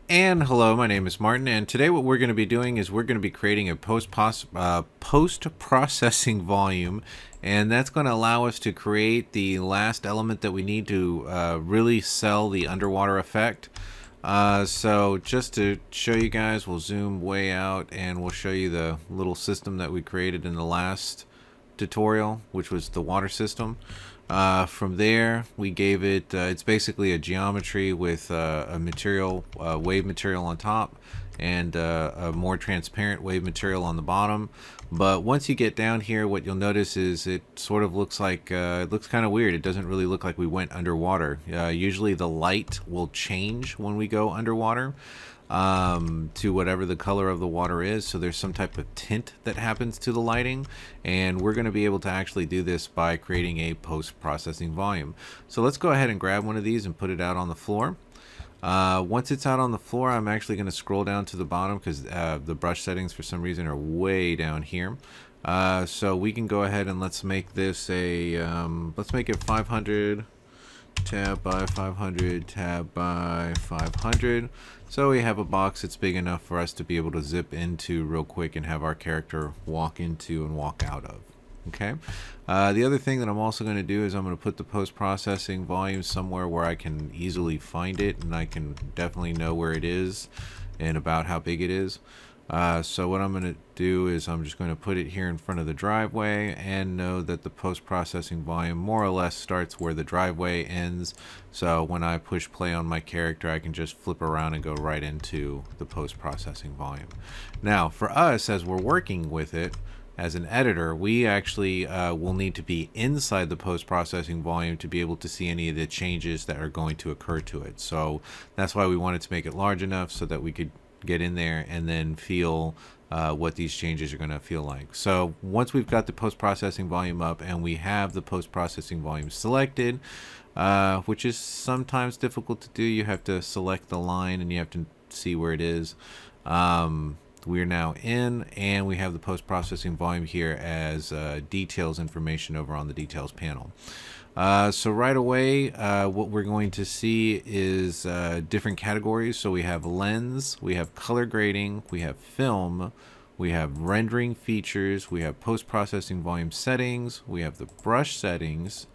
And hello, my name is Martin, and today what we're going to be doing is we're going to be creating a post-processing volume, and that's going to allow us to create the last element that we need to really sell the underwater effect. So just to show you guys, we'll zoom way out and we'll show you the little system that we created in the last tutorial, which was the water system. From there, we gave it, it's basically a geometry with a material, wave material on top, and a more transparent wave material on the bottom. But once you get down here, what you'll notice is it sort of looks like, it looks kind of weird. It doesn't really look like we went underwater. Usually the light will change when we go underwater to whatever the color of the water is. So there's some type of tint that happens to the lighting, and we're going to be able to actually do this by creating a post-processing volume. So let's go ahead and grab one of these and put it out on the floor. Once it's out on the floor, I'm actually going to scroll down to the bottom because the brush settings for some reason are way down here. So we can go ahead and let's make this a, let's make it 500 tab by 500 tab by 500, so we have a box that's big enough for us to be able to zip into real quick and have our character walk into and walk out of. Okay. The other thing that I'm also going to do is I'm going to put the post-processing volume somewhere where I can easily find it and I can definitely know where it is and about how big it is. So what I'm going to do is I'm just going to put it here in front of the driveway and know that the post-processing volume more or less starts where the driveway ends. So when I push play on my character, I can just flip around and go right into the post-processing volume. Now for us, as we're working with it as an editor, we actually will need to be inside the post-processing volume to be able to see any of the changes that are going to occur to it. So that's why we wanted to make it large enough so that we could get in there and then feel what these changes are going to feel like. So once we've got the post-processing volume up and we have the post-processing volume selected, which is sometimes difficult to do, you have to select the line and you have to see where it is. We're now in, and we have the post-processing volume here as details information over on the details panel. So right away, what we're going to see is different categories. So we have lens, we have color grading, we have film, we have rendering features, we have post-processing volume settings, we have the brush settings,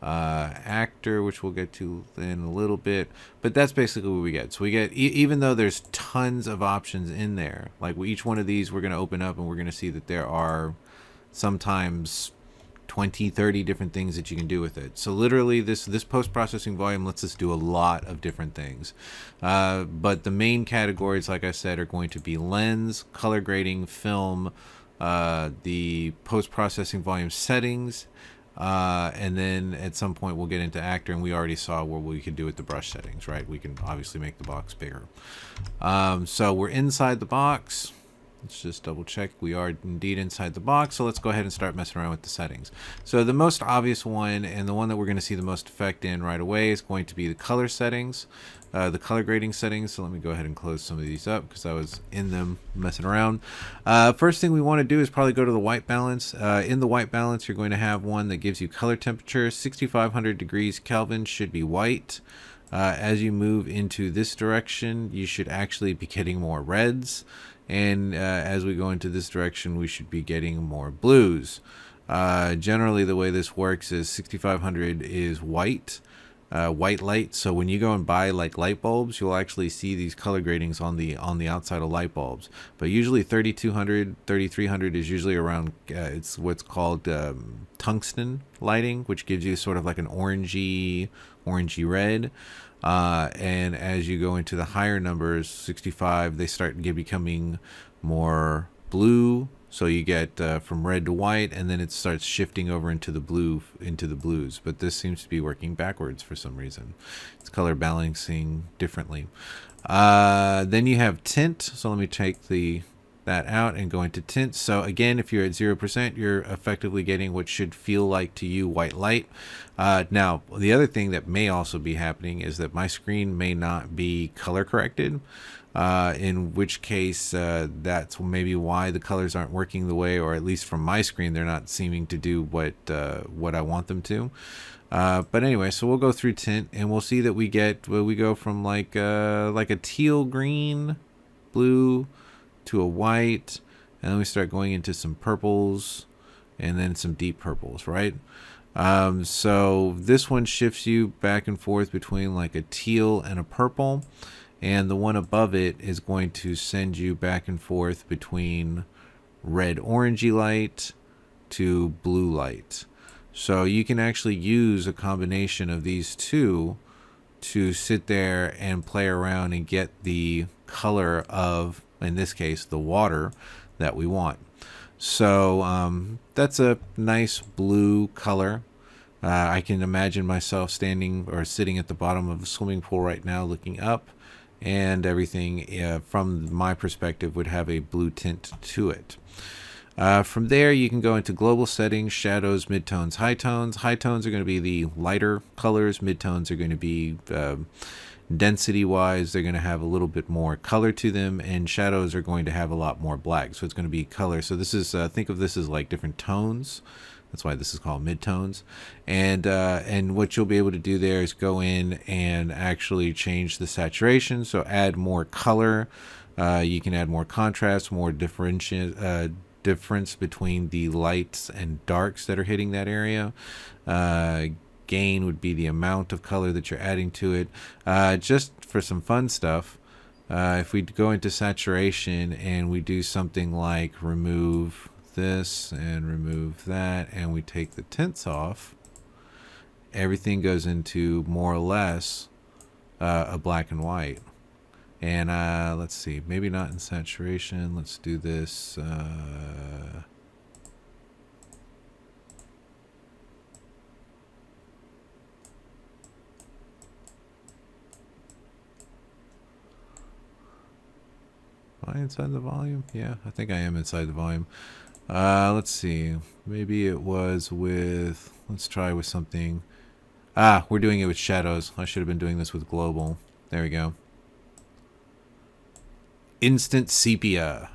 actor, which we'll get to in a little bit, but that's basically what we get. So we get, even though there's tons of options in there, like each one of these we're going to open up and we're going to see that there are sometimes 20-30 different things that you can do with it. So literally this post-processing volume lets us do a lot of different things, but the main categories, like I said, are going to be lens, color grading, film, the post-processing volume settings, and then at some point we'll get into actor, and we already saw what we could do with the brush settings, right? We can obviously make the box bigger. So we're inside the box. Let's just double check. We are indeed inside the box. So let's go ahead and start messing around with the settings. So the most obvious one, and the one that we're going to see the most effect in right away, is going to be the color settings, the color grading settings. So let me go ahead and close some of these up because I was in them messing around. First thing we want to do is probably go to the white balance. In the white balance, you're going to have one that gives you color temperature. 6500 degrees Kelvin should be white. As you move into this direction, you should actually be getting more reds. And as we go into this direction, we should be getting more blues. Generally, the way this works is 6500 is white light. So when you go and buy like light bulbs, you'll actually see these color gradings on the outside of light bulbs. But usually 3200, 3300 is usually around, it's what's called tungsten lighting, which gives you sort of like an orangey red. And as you go into the higher numbers, 65, they start becoming more blue. So you get from red to white, and then it starts shifting over into the blues. But this seems to be working backwards for some reason. It's color balancing differently. Then you have tint. So let me take that out and go into tint. So again, if you're at 0%, you're effectively getting what should feel like to you white light. Now, the other thing that may also be happening is that my screen may not be color corrected, in which case that's maybe why the colors aren't working the way, or at least from my screen, they're not seeming to do what I want them to. But anyway, so we'll go through tint and we'll see that we go from like a teal green, blue to a white, and then we start going into some purples and then some deep purples, right? So this one shifts you back and forth between like a teal and a purple, and the one above it is going to send you back and forth between red orangey light to blue light. So you can actually use a combination of these two to sit there and play around and get the color of, in this case, the water that we want. So that's a nice blue color. I can imagine myself standing or sitting at the bottom of a swimming pool right now looking up, and everything from my perspective would have a blue tint to it. From there, you can go into global settings, shadows, midtones, high tones. High tones are going to be the lighter colors. Midtones are going to be density-wise, they're going to have a little bit more color to them, and shadows are going to have a lot more black. So it's going to be color. So this is think of this as like different tones. That's why this is called midtones. And what you'll be able to do there is go in and actually change the saturation. So add more color. You can add more contrast, more difference between the lights and darks that are hitting that area. Gain would be the amount of color that you're adding to it. Just for some fun stuff, if we go into saturation and we do something like remove this and remove that, and we take the tints off, everything goes into more or less a black and white. And let's see, maybe not in saturation. Let's do this. Am I inside the volume? Yeah, I think I am inside the volume. Let's see. Maybe it was with... Let's try with something. We're doing it with shadows. I should have been doing this with global. There we go. Instant sepia.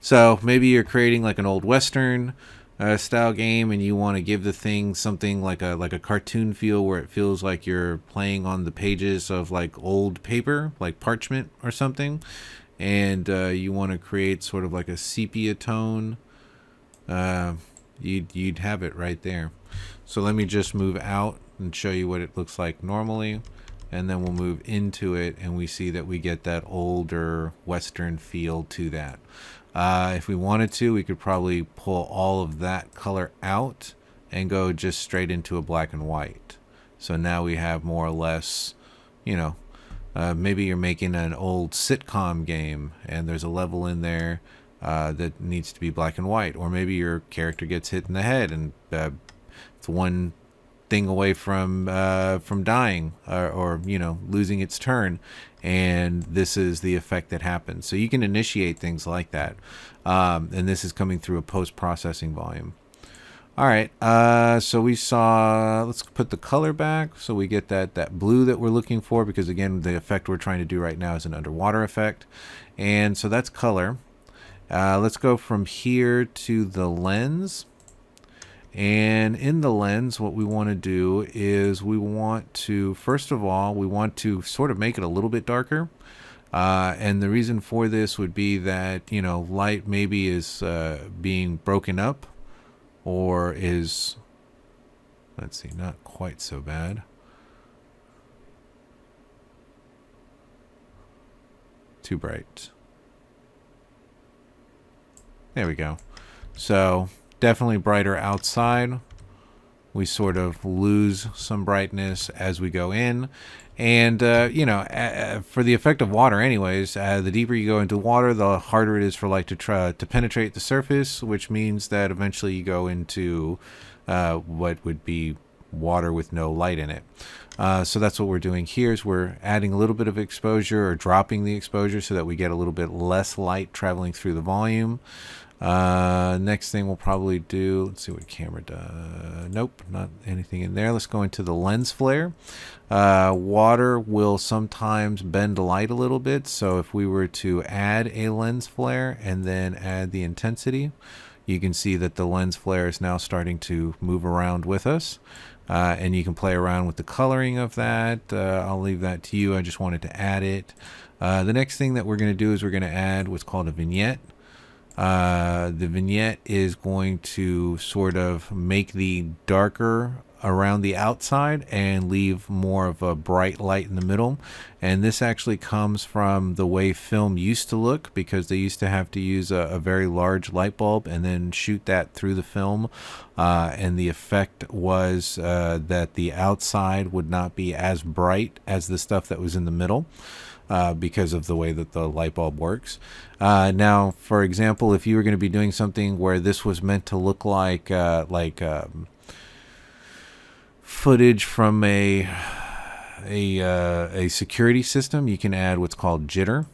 So maybe you're creating like an old Western style game, and you want to give the thing something like a cartoon feel, where it feels like you're playing on the pages of like old paper, like parchment or something. And you want to create sort of like a sepia tone, you'd have it right there. So let me just move out and show you what it looks like normally, and then we'll move into it, and we see that we get that older Western feel to that. If we wanted to, we could probably pull all of that color out and go just straight into a black and white. So now we have more or less, you know, maybe you're making an old sitcom game and there's a level in there that needs to be black and white, or maybe your character gets hit in the head and it's one thing away from dying or you know, losing its turn, and this is the effect that happens. So you can initiate things like that, and this is coming through a post-processing volume. All right, so we saw, let's put the color back so we get that blue that we're looking for, because again, the effect we're trying to do right now is an underwater effect. And so that's color. Let's go from here to the lens. And in the lens, what we want to do is we want to, first of all, we want to sort of make it a little bit darker. And the reason for this would be that, you know, light maybe is being broken up, or is, let's see, not quite so bad. Too bright. There we go. So definitely brighter outside. We sort of lose some brightness as we go in. And, you know, for the effect of water anyways, the deeper you go into water, the harder it is for light to try to penetrate the surface, which means that eventually you go into what would be water with no light in it. So that's what we're doing here, is we're adding a little bit of exposure, or dropping the exposure, so that we get a little bit less light traveling through the volume. Next thing we'll probably do, let's see what camera does. Nope, not anything in there. Let's go into the lens flare. Water will sometimes bend light a little bit, so if we were to add a lens flare and then add the intensity, you can see that the lens flare is now starting to move around with us. and you can play around with the coloring of that. I'll leave that to you. I just wanted to add it. The next thing that we're going to do is we're going to add what's called a vignette. The vignette is going to sort of make the darker around the outside and leave more of a bright light in the middle. And this actually comes from the way film used to look, because they used to have to use a very large light bulb and then shoot that through the film. And the effect was that the outside would not be as bright as the stuff that was in the middle. Because of the way that the light bulb works. Now, for example, if you were going to be doing something where this was meant to look like footage from a security system, you can add what's called jitter.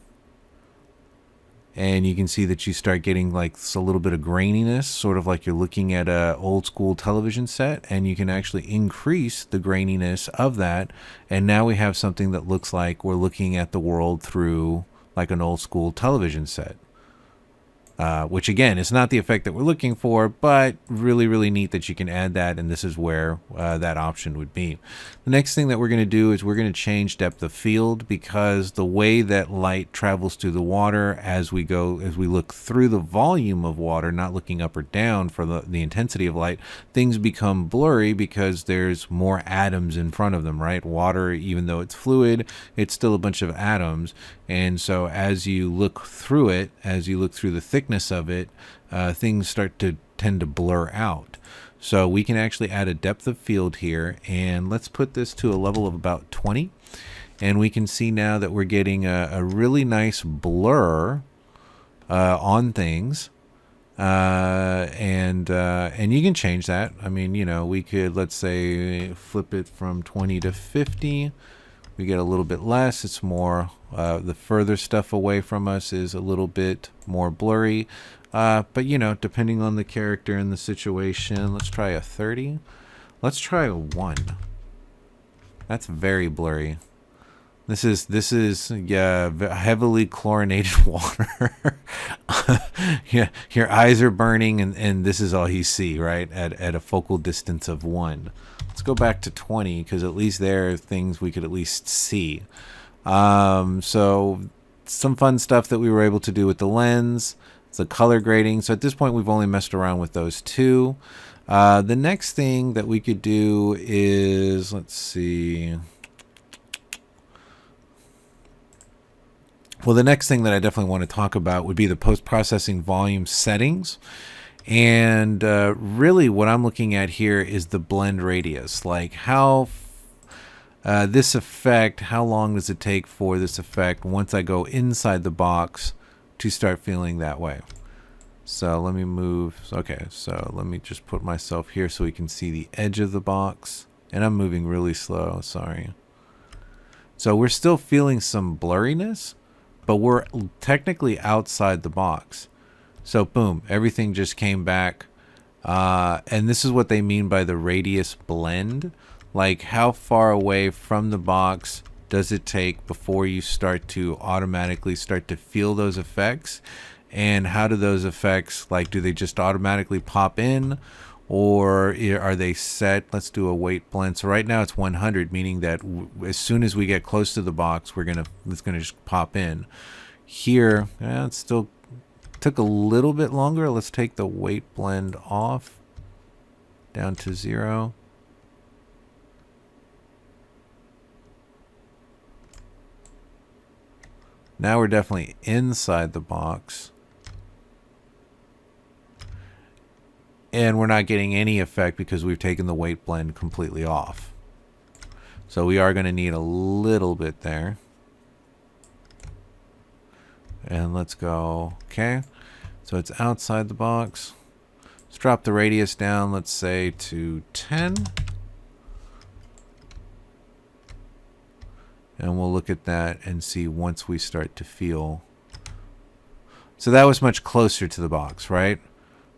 And you can see that you start getting like a little bit of graininess, sort of like you're looking at a old school television set, and you can actually increase the graininess of that. And now we have something that looks like we're looking at the world through like an old school television set. Which again, is not the effect that we're looking for, but really, really neat that you can add that, and this is where that option would be. The next thing that we're going to do is we're going to change depth of field, because the way that light travels through the water as we look through the volume of water, not looking up or down for the intensity of light, things become blurry because there's more atoms in front of them, right? Water, even though it's fluid, it's still a bunch of atoms. And so as you look through it, as you look through the thickness of it, things start to tend to blur out. So we can actually add a depth of field here, and let's put this to a level of about 20. And we can see now that we're getting a really nice blur on things. And you can change that. I mean, you know, we could, let's say, flip it from 20 to 50. We get a little bit less. It's more, the further stuff away from us is a little bit more blurry. But, you know, depending on the character and the situation, let's try a 30. Let's try a 1. That's very blurry. This is heavily chlorinated water. Yeah, your eyes are burning, and this is all you see, right? At a focal distance of 1. Let's go back to 20, because at least there are things we could at least see. So some fun stuff that we were able to do with the lens, the color grading. So at this point, we've only messed around with those two. The next thing that we could do is, let's see. Well, the next thing that I definitely want to talk about would be the post-processing volume settings. And really what I'm looking at here is the blend radius. Like how this effect, how long does it take for this effect once I go inside the box to start feeling that way? So let me move. Okay, so let me just put myself here so we can see the edge of the box. And I'm moving really slow, sorry. So we're still feeling some blurriness, but we're technically outside the box. So boom, everything just came back. And this is what they mean by the radius blend. Like how far away from the box does it take before you start to automatically start to feel those effects? And how do those effects, like, do they just automatically pop in? Or are they set? Let's do a weight blend. So right now it's 100, meaning that as soon as we get close to the box, it's gonna just pop in. Here, it's still took a little bit longer. Let's take the weight blend off, down to 0. Now we're definitely inside the box. And we're not getting any effect because we've taken the weight blend completely off. So we are going to need a little bit there. And let's go, okay. So it's outside the box. Let's drop the radius down, let's say to 10. And we'll look at that and see once we start to feel. So that was much closer to the box, right?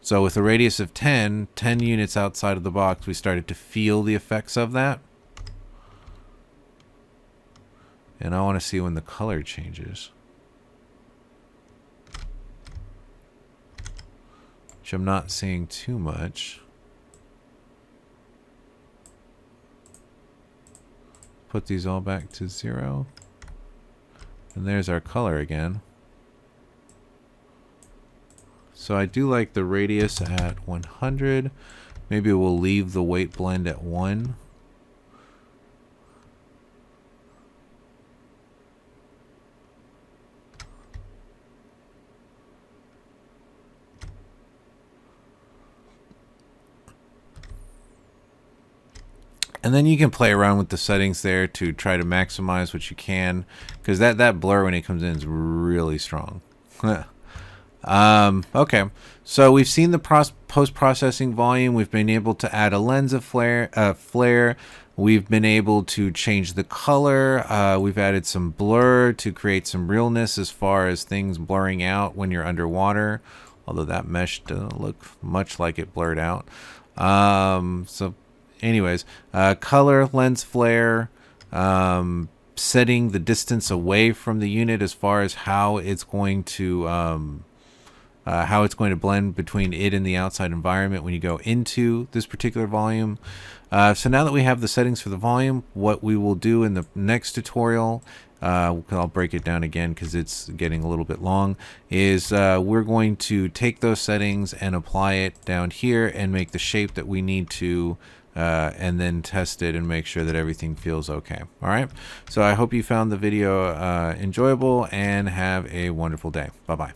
So with a radius of 10 units outside of the box, we started to feel the effects of that. And I want to see when the color changes. Which I'm not seeing too much. put these all back to 0. And there's our color again. So I do like the radius at 100. Maybe we'll leave the weight blend at 1. And then you can play around with the settings there to try to maximize what you can, because that blur when it comes in is really strong. Okay, so we've seen the post-processing volume. We've been able to add a lens of flare. We've been able to change the color. We've added some blur to create some realness as far as things blurring out when you're underwater, although that mesh doesn't look much like it blurred out. So anyways, color, lens flare, setting the distance away from the unit as far as how it's going to blend between it and the outside environment when you go into this particular volume. So now that we have the settings for the volume, what we will do in the next tutorial, I'll break it down again because it's getting a little bit long, is we're going to take those settings and apply it down here and make the shape that we need to, and then test it and make sure that everything feels okay. All right. So I hope you found the video enjoyable and have a wonderful day. Bye-bye.